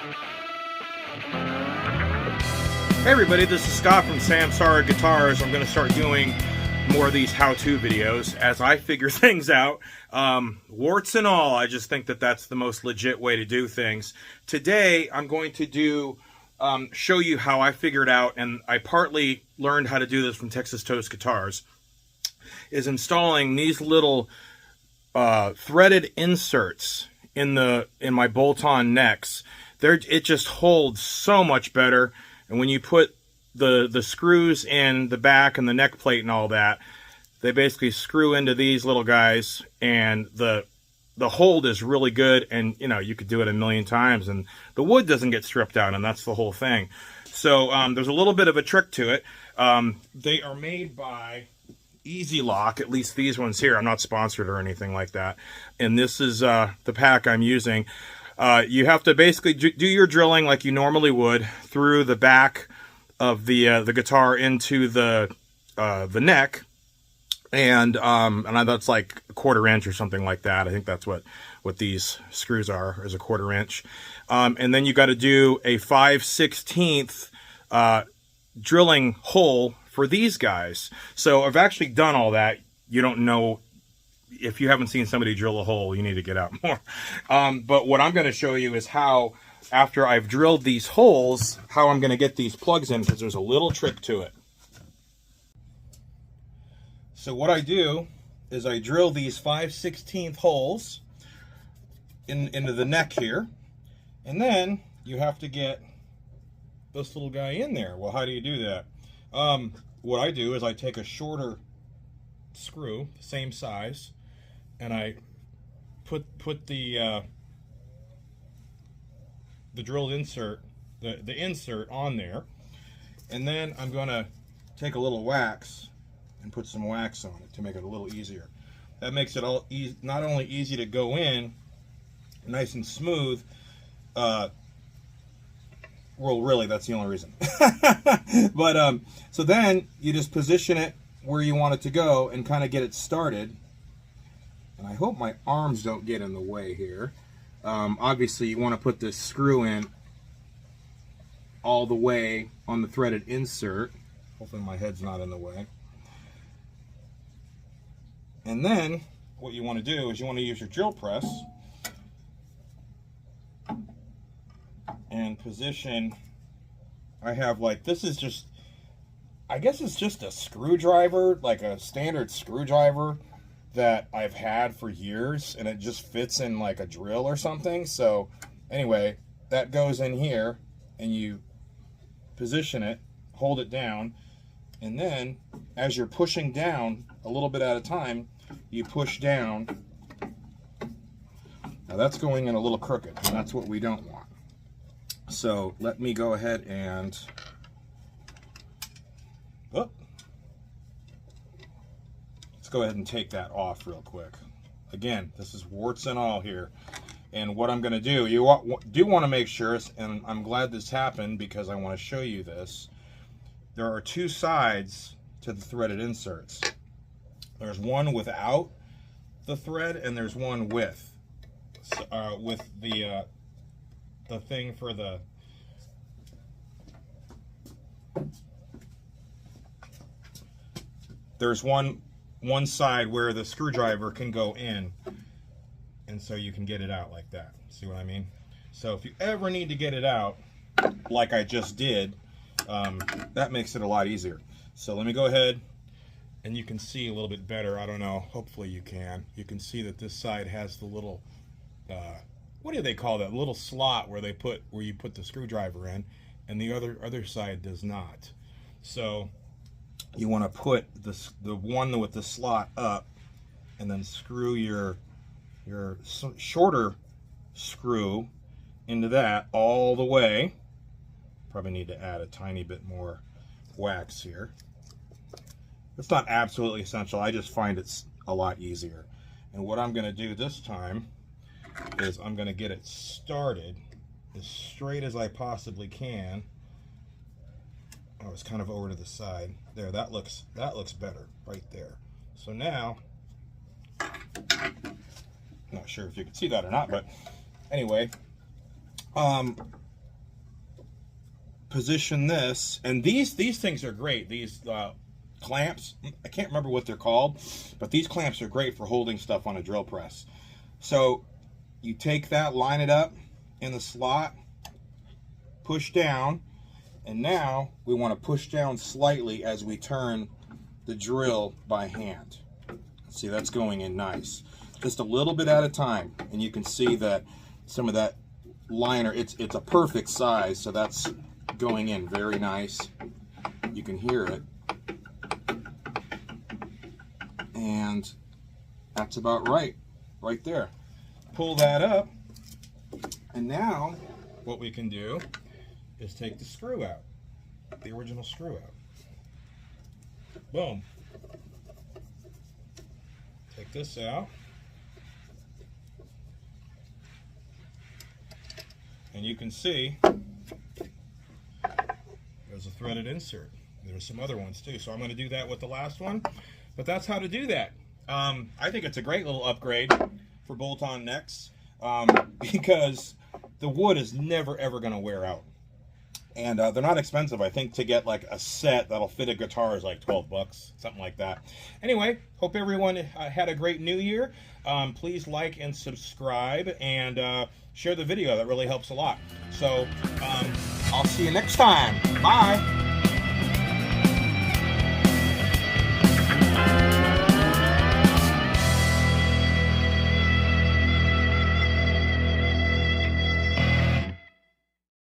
Hey everybody, this is Scott from Samsara Guitars. I'm going to start doing more of these how-to videos as I figure things out. Warts and all, I just think that that's the most legit way to do things. Today, I'm going to show you how I figured out, and I partly learned how to do this from Texas Toast Guitars, is installing these little threaded inserts in my bolt-on necks. It just holds so much better. And when you put the screws in the back and the neck plate and all that, they basically screw into these little guys, and the hold is really good. And you know, you could do it a million times and the wood doesn't get stripped out, and that's the whole thing. So there's a little bit of a trick to it. They are made by Easy Lock, at least these ones here. I'm not sponsored or anything like that. And this is the pack I'm using. You have to basically do your drilling like you normally would through the back of the guitar into the neck, and that's like a 1/4 inch or something like that. I think that's what these screws are, is a 1/4 inch. And then you got to do a 5/16 drilling hole for these guys. So I've actually done all that. You don't know. If you haven't seen somebody drill a hole, you need to get out more. But what I'm going to show you is how, after I've drilled these holes, how I'm going to get these plugs in, because there's a little trick to it. So what I do is I drill these 5/16 holes into the neck here, and then you have to get this little guy in there. Well, how do you do that? What I do is I take a shorter screw, same size, and I put the drilled insert, the insert on there, and then I'm going to take a little wax and put some wax on it to make it a little easier. That makes it all not only easy to go in, nice and smooth. Well, really, that's the only reason. But so then you just position it where you want it to go and kind of get it started. And I hope my arms don't get in the way here. Obviously, you want to put this screw in all the way on the threaded insert. Hopefully my head's not in the way. And then what you want to do is you want to use your drill press and position. I have, like, this is just, I guess it's just a screwdriver, like a standard screwdriver that I've had for years, and it just fits in like a drill or something. So anyway, that goes in here, and you position it, hold it down, and then as you're pushing down a little bit at a time, you push down. Now that's going in a little crooked, and that's what we don't want. So let me go ahead and let's go ahead and take that off real quick. Again, this is warts and all here. And what I'm going to do, you do want to make sure, and I'm glad this happened because I want to show you this. There are two sides to the threaded inserts. There's one without the thread, and there's one with the thing for the there's one side where the screwdriver can go in, and so you can get it out like that. See what I mean? So if you ever need to get it out, like I just did, that makes it a lot easier. So let me go ahead, and you can see a little bit better. I don't know, hopefully you can. You can see that this side has the little, what do they call that? Little slot where you put the screwdriver in, and the other side does not. So you want to put the one with the slot up, and then screw your shorter screw into that all the way. Probably need to add a tiny bit more wax here. It's not absolutely essential. I just find it's a lot easier. And what I'm going to do this time is I'm going to get it started as straight as I possibly can. Oh, it's kind of over to the side. There, that looks better right there. So now, not sure if you can see that or not, but anyway, position this, and these things are great. These clamps, I can't remember what they're called, but these clamps are great for holding stuff on a drill press. So you take that, line it up in the slot, push down, and now we want to push down slightly as we turn the drill by hand. See, that's going in nice. Just a little bit at a time, and you can see that some of that liner, it's a perfect size, so that's going in very nice. You can hear it. And that's about right there. Pull that up, and now what we can do is take the screw out, the original screw out. Boom. Take this out. And you can see there's a threaded insert. There's some other ones too. So I'm going to do that with the last one. But that's how to do that. I think it's a great little upgrade for bolt-on necks because the wood is never ever going to wear out. And they're not expensive. I think to get like a set that'll fit a guitar is like 12 bucks, something like that. Anyway, hope everyone had a great new year. Please like and subscribe and share the video. That really helps a lot. So I'll see you next time. Bye.